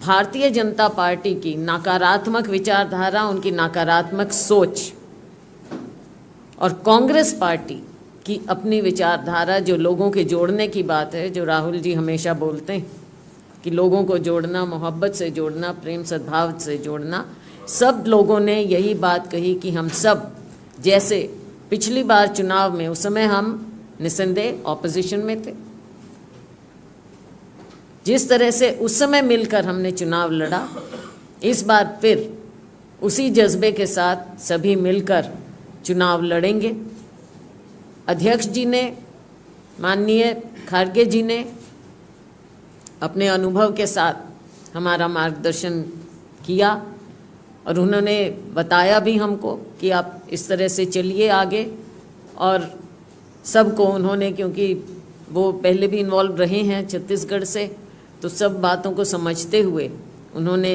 Bharatiya Janata party की नकारात्मक विचारधारा, उनकी नकारात्मक सोच और कांग्रेस पार्टी की अपनी विचारधारा जो लोगों के जोड़ने की बात है, जो राहुल जी हमेशा बोलते हैं कि लोगों को जोड़ना, मोहब्बत से जोड़ना, प्रेम सद्भाव से जोड़ना, सब लोगों ने यही बात कही कि हम सब, जैसे पिछली बार चुनाव में, उस समय हम निस्संदेह ऑपोजिशन में थे, जिस तरह से उस समय मिलकर हमने चुनाव लड़ा, इस बार फिर उसी जज्बे के साथ सभी मिलकर चुनाव लड़ेंगे। अध्यक्ष जी ने, माननीय खारगे जी ने अपने अनुभव के साथ हमारा मार्गदर्शन किया और उन्होंने बताया भी हमको कि आप इस तरह से चलिए आगे। और सबको उन्होंने, क्योंकि वो पहले भी इन्वॉल्व रहे हैं छत्तीसगढ़ से, तो सब बातों को समझते हुए उन्होंने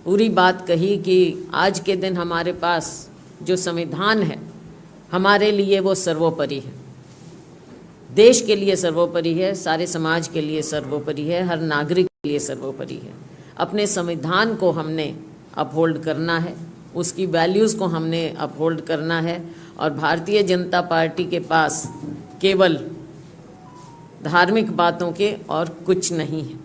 पूरी बात कही कि आज के दिन हमारे पास जो संविधान है, हमारे लिए वो सर्वोपरि है, देश के लिए सर्वोपरि है, सारे समाज के लिए सर्वोपरि है, हर नागरिक के लिए सर्वोपरि है। अपने संविधान को हमने अपहोल्ड करना है, उसकी वैल्यूज़ को हमने अपहोल्ड करना है। और भारतीय जनता पार्टी के पास केवल धार्मिक बातों के और कुछ नहीं है,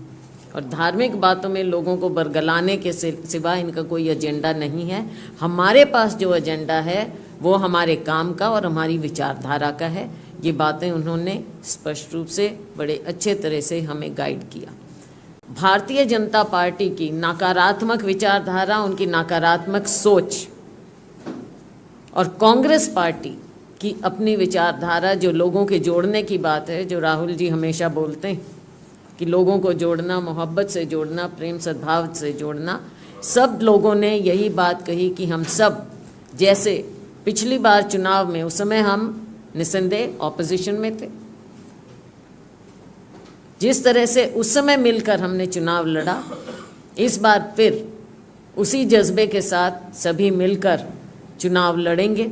और धार्मिक बातों में लोगों को बरगलाने के सिवा इनका कोई एजेंडा नहीं है। हमारे पास जो एजेंडा है वो हमारे काम का और हमारी विचारधारा का है। ये बातें उन्होंने स्पष्ट रूप से बड़े अच्छे तरह से हमें गाइड किया। भारतीय जनता पार्टी की नकारात्मक विचारधारा, उनकी नकारात्मक सोच और कांग्रेस पार्टी की अपनी विचारधारा जो लोगों के जोड़ने की बात है, जो राहुल जी हमेशा बोलते हैं कि लोगों को जोड़ना, मोहब्बत से जोड़ना, प्रेम सद्भाव से जोड़ना, सब लोगों ने यही बात कही कि हम सब, जैसे पिछली बार चुनाव में, उस समय हम निस्संदेह ऑपोजिशन में थे, जिस तरह से उस समय मिलकर हमने चुनाव लड़ा, इस बार फिर उसी जज्बे के साथ सभी मिलकर चुनाव लड़ेंगे।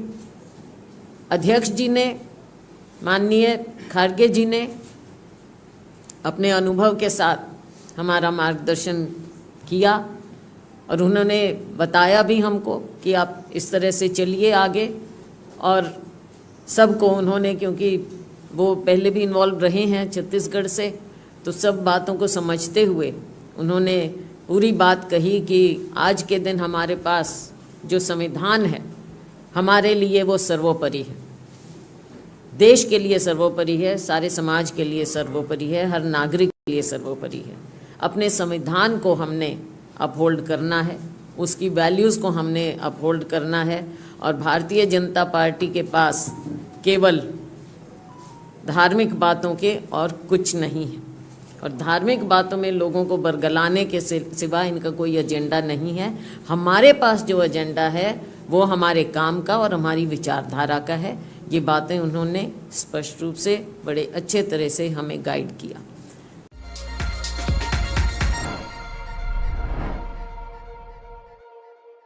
अध्यक्ष जी ने, माननीय खारगे जी ने अपने अनुभव के साथ हमारा मार्गदर्शन किया और उन्होंने बताया भी हमको कि आप इस तरह से चलिए आगे। और सबको उन्होंने, क्योंकि वो पहले भी इन्वॉल्व रहे हैं छत्तीसगढ़ से, तो सब बातों को समझते हुए उन्होंने पूरी बात कही कि आज के दिन हमारे पास जो संविधान है, हमारे लिए वो सर्वोपरि है, देश के लिए सर्वोपरि है, सारे समाज के लिए सर्वोपरि है, हर नागरिक के लिए सर्वोपरि है। अपने संविधान को हमने अपहोल्ड करना है, उसकी वैल्यूज़ को हमने अपहोल्ड करना है। और भारतीय जनता पार्टी के पास केवल धार्मिक बातों के और कुछ नहीं है, और धार्मिक बातों में लोगों को बरगलाने के सिवा इनका कोई एजेंडा नहीं है। हमारे पास जो एजेंडा है वो हमारे काम का और हमारी विचारधारा का है। ये बातें उन्होंने स्पष्ट रूप से बड़े अच्छे तरह से हमें गाइड किया।